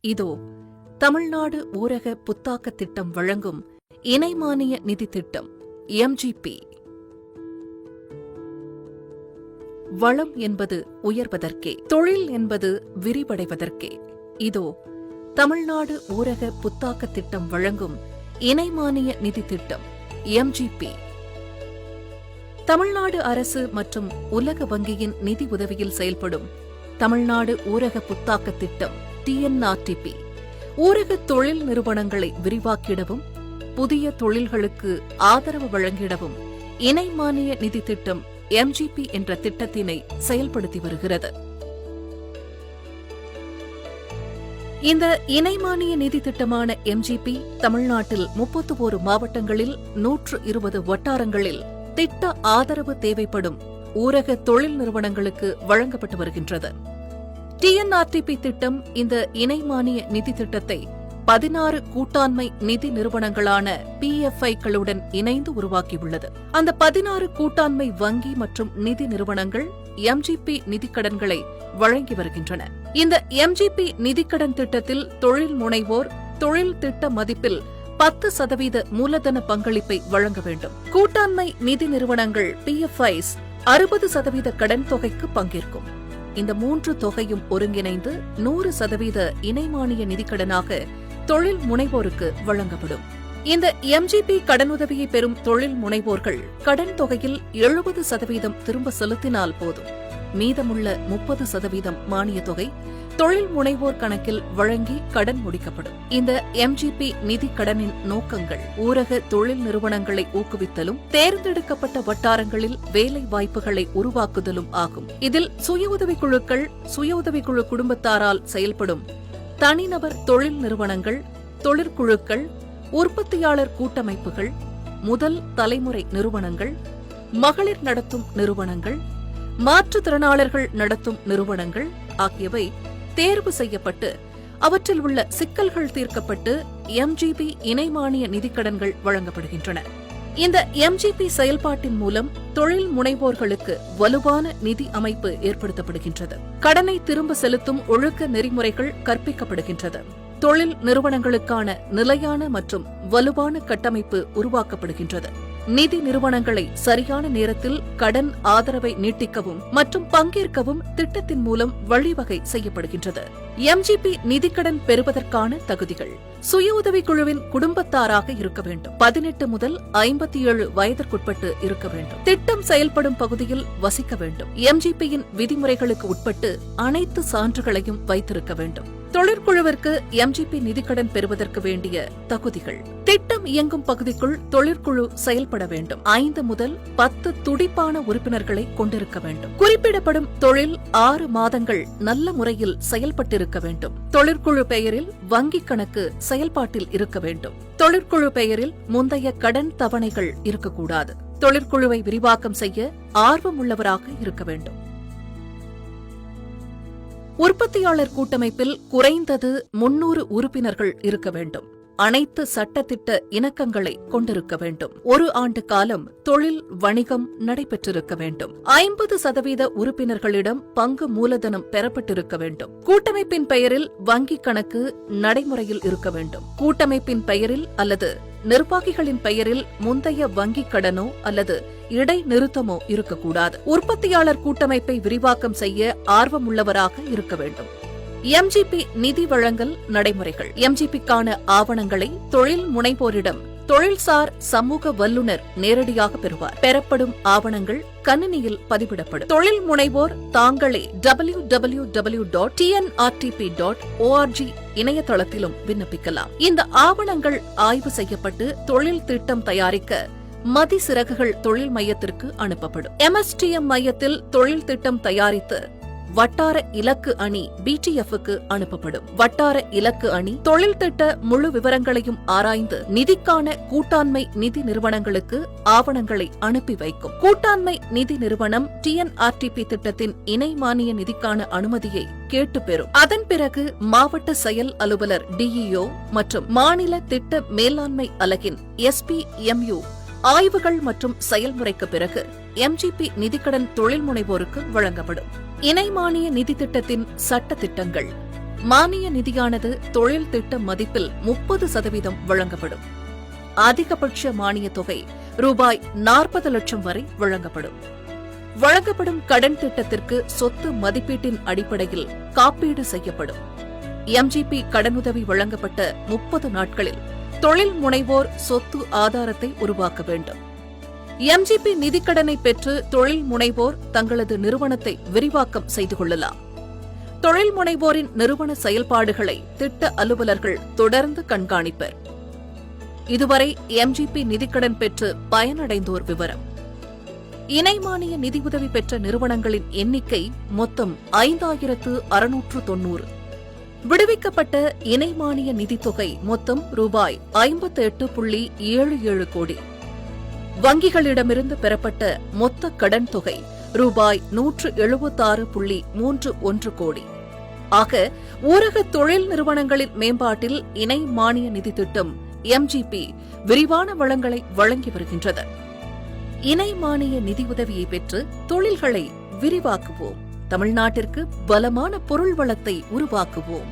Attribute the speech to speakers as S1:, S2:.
S1: இதோ தமிழ்நாடு ஊரக புத்தாக்க திட்டம் வழங்கும் இணை மானிய நிதி திட்டம் எம்ஜிபி. வளம் என்பது உயர்வதற்கே, தொழில் என்பது விரிவடைவதற்கே. இதோ தமிழ்நாடு ஊரக புத்தாக்க திட்டம் வழங்கும் இணை மானிய நிதி திட்டம் எம்ஜிபி. தமிழ்நாடு அரசு மற்றும் உலக வங்கியின் நிதி உதவியில் செயல்படும் தமிழ்நாடு ஊரக புத்தாக்க திட்டம் டிஎன்ஆர்டிபி ஊரக தொழில் நிறுவனங்களை விரிவாக்கிடவும் புதிய தொழில்களுக்கு ஆதரவு வழங்கிடவும் இணை மானிய நிதி திட்டம் எம்ஜிபி என்ற திட்டத்தினை செயல்படுத்தி வருகிறது. இந்த இணை மானிய நிதி திட்டமான எம்ஜிபி தமிழ்நாட்டில் 31 மாவட்டங்களில் 120 வட்டாரங்களில் திட்ட ஆதரவு தேவைப்படும் ஊரக தொழில் நிறுவனங்களுக்கு வழங்கப்பட்டு வருகின்றது. டிஎன்ஆர்டிபி திட்டம் இந்த இணை மானிய நிதி திட்டத்தை 16 கூட்டாண்மை நிதி நிறுவனங்களான PFIக்களுடன் இணைந்து உருவாக்கியுள்ளது. அந்த 16 கூட்டாண்மை வங்கி மற்றும் நிதி நிறுவனங்கள் எம்ஜிபி நிதிக்கடன்களை வழங்கி வருகின்றன. இந்த எம்ஜிபி நிதிக்கடன் திட்டத்தில் தொழில் முனைவோர் தொழில் திட்ட மதிப்பில் 10% மூலதன பங்களிப்பை வழங்க வேண்டும். கூட்டாண்மை நிதி நிறுவனங்கள் PFIs 60% கடன் தொகைக்கு பங்கேற்கும். இந்த 3 தொகையும் ஒருங்கிணைந்து 100% இணை மானிய நிதிக்கடனாக தொழில் முனைவோருக்கு வழங்கப்படும். இந்த எம்ஜிபி கடனுதவியை பெறும் தொழில் முனைவோர்கள் கடன் தொகையில் 70% திரும்ப செலுத்தினால் போதும். மீதமுள்ள 30% மானிய தொகை தொழில் முனைவோர் கணக்கில் வழங்கி கடன் முடிக்கப்படும். இந்த எம்ஜிபி நிதி கடனின் நோக்கங்கள் ஊரக தொழில் நிறுவனங்களை ஊக்குவித்தலும் தேர்ந்தெடுக்கப்பட்ட வட்டாரங்களில் வேலை வாய்ப்புகளை உருவாக்குதலும் ஆகும். இதில் சுய உதவிக்குழுக்கள், சுய உதவிக்குழு குடும்பத்தாரால் செயல்படும் தனிநபர் தொழில் நிறுவனங்கள், தொழிற்குழுக்கள், உற்பத்தியாளர் கூட்டமைப்புகள், முதல் தலைமுறை நிறுவனங்கள், மகளிர் நடத்தும் நிறுவனங்கள், மாற்றுத்திறனாளர்கள் நடத்தும் நிறுவனங்கள் ஆகியவை தேர்வு செய்யப்பட்டு அவற்றில் உள்ள சிக்கல்கள் தீர்க்கப்பட்டு எம்ஜிபி இணை மானிய நிதிக்கடன்கள் வழங்கப்படுகின்றன. இந்த எம்ஜிபி செயல்பாட்டின் மூலம் தொழில் முனைவோர்களுக்கு வலுவான நிதி அமைப்பு ஏற்படுத்தப்படுகின்றது. கடனை திரும்ப செலுத்தும் ஒழுக்க நெறிமுறைகள் கற்பிக்கப்படுகின்றது. தொழில் நிறுவனங்களுக்கான நிலையான மற்றும் வலுவான கட்டமைப்பு உருவாக்கப்படுகின்றது. நிதி நிறுவனங்களை சரியான நேரத்தில் கடன் ஆதரவை நீட்டிக்கவும் மற்றும் பங்கேற்கவும் திட்டத்தின் மூலம் வழிவகை செய்யப்படுகின்றது. எம்ஜிபி நிதிக்கடன் பெறுவதற்கான தகுதிகள்: சுய உதவிக்குழுவின் குடும்பத்தாராக இருக்க வேண்டும். 18 முதல் 57 வயதிற்குட்பட்டு இருக்க வேண்டும். திட்டம் செயல்படும் பகுதியில் வசிக்க வேண்டும். எம்ஜிபியின் விதிமுறைகளுக்கு உட்பட்டு அனைத்து சான்றுகளையும் வைத்திருக்க வேண்டும். தொழிற்குழுவிற்கு எம்ஜிபி நிதிக்கடன் பெறுவதற்கு வேண்டிய தகுதிகள்: திட்டம் இயங்கும் பகுதிக்குள் தொழிற்குழு செயல்பட வேண்டும். 5 முதல் 10 துடிப்பான உறுப்பினர்களை கொண்டிருக்க வேண்டும். குறிப்பிடப்படும் தொழில் 6 மாதங்கள் நல்ல முறையில் செயல்பட்டிருக்க வேண்டும். தொழிற்குழு பெயரில் வங்கிக் கணக்கு செயல்பாட்டில் இருக்க வேண்டும். தொழிற்குழு பெயரில் முந்தைய கடன் தவணைகள் இருக்கக்கூடாது. தொழிற்குழுவை விரிவாக்கம் செய்ய ஆர்வமுள்ளவராக இருக்க வேண்டும். உற்பத்தியாளர் கூட்டமைப்பில் குறைந்தது 300 உறுப்பினர்கள் இருக்க வேண்டும். அனைத்து சட்டத்திட்ட இணக்கங்களை கொண்டிருக்க வேண்டும். 1 ஆண்டு காலம் தொழில் வணிகம் நடைபெற்றிருக்க வேண்டும். 50% உறுப்பினர்களிடம் பங்கு மூலதனம் பெறப்பட்டிருக்க வேண்டும். கூட்டமைப்பின் பெயரில் வங்கிக் கணக்கு நடைமுறையில் இருக்க வேண்டும். கூட்டமைப்பின் பெயரில் அல்லது நிர்வாகிகளின் பெயரில் முந்தைய வங்கிக் கடனோ அல்லது இடைநிறுத்தமோ இருக்கக்கூடாது. உற்பத்தியாளர் கூட்டமைப்பை விரிவாக்கம் செய்ய ஆர்வமுள்ளவராக இருக்க வேண்டும். எம்ஜிபி நிதி வழங்கல் நடைமுறைகள்: எம்ஜிபிக்கான ஆவணங்களை தொழில் முனைவோரிடம் தொழில்சார் சமூக வல்லுநர் நேரடியாக பெறுவார். பெறப்படும் ஆவணங்கள் கணினியில் பதிவிடப்படும். தொழில் முனைவோர் தாங்களே www.tnrtp.org இணையதளத்திலும் விண்ணப்பிக்கலாம். இந்த ஆவணங்கள் ஆய்வு செய்யப்பட்டு தொழில் திட்டம் தயாரிக்க மதிசிறகுகள் தொழில் மையத்திற்கு அனுப்பப்படும். MSTM மையத்தில் தொழில் திட்டம் தயாரித்து வட்டார இலக்கு அணி BTFக்கு அனுப்பப்படும். வட்டார இலக்கு அணி தொழில் திட்ட முழு விவரங்களையும் ஆராய்ந்து நிதிக்கான கூட்டாண்மை நிதி நிறுவனங்களுக்கு ஆவணங்களை அனுப்பி வைக்கும். கூட்டாண்மை நிதி நிறுவனம் டிஎன்ஆர்டிபி திட்டத்தின் இணை மானிய நிதிக்கான அனுமதியை கேட்டு பெறும். அதன் பிறகு மாவட்ட செயல் அலுவலர் DEO மற்றும் மாநில திட்ட மேலாண்மை அலகின் SPMU ஆய்வுகள் மற்றும் செயல்முறைக்கு பிறகு எம்ஜிபி நிதிக்கடன் தொழில் முனைவோருக்கு வழங்கப்படும். இணை மானிய நிதி திட்டத்தின் சட்ட திட்டங்கள்: மானிய நிதியானது தொழில் திட்ட மதிப்பில் 30% வழங்கப்படும். அதிகபட்ச மானிய தொகை ரூபாய் 40 லட்சம் வரை வழங்கப்படும். வழங்கப்படும் கடன் திட்டத்திற்கு சொத்து மதிப்பீட்டின் அடிப்படையில் காப்பீடு செய்யப்படும். எம்ஜிபி கடனுதவி வழங்கப்பட்ட 30 நாட்களில் தொழில் முனைவோர் சொத்து ஆதாரத்தை உருவாக்க வேண்டும். எம்ஜிபி நிதிக்கடனை பெற்று தொழில் முனைவோர் தங்களது நிறுவனத்தை விரிவாக்கம் செய்து கொள்ளலாம். தொழில் முனைவோரின் நிறுவன செயல்பாடுகளை திட்ட அலுவலர்கள் தொடர்ந்து கண்காணிப்பர். இதுவரை எம்ஜிபி நிதிக்கடன் பெற்று பயனடைந்தோர் விவரம். இணை மானிய நிதியுதவி பெற்ற நிறுவனங்களின் எண்ணிக்கை மொத்தம் 5690. விடுவிக்கப்பட்ட இணை மானிய நிதித்தொகை மொத்தம் ரூபாய் 58.77 கோடி. வங்கிகளிடமிருந்து பெறப்பட்ட மொத்த கடன் தொகை ரூபாய் 176.31 கோடி. ஆக ஊரக தொழில் நிறுவனங்களின் மேம்பாட்டில் இணை மானிய நிதி திட்டம் எம்ஜிபி விரிவான வளங்களை வழங்கி வருகின்றது. இணை மானிய நிதியுதவியை பெற்று தொழில்களை விரிவாக்குவோம். தமிழ்நாட்டிற்கு பலமான பொருள் வளத்தை உருவாக்குவோம்.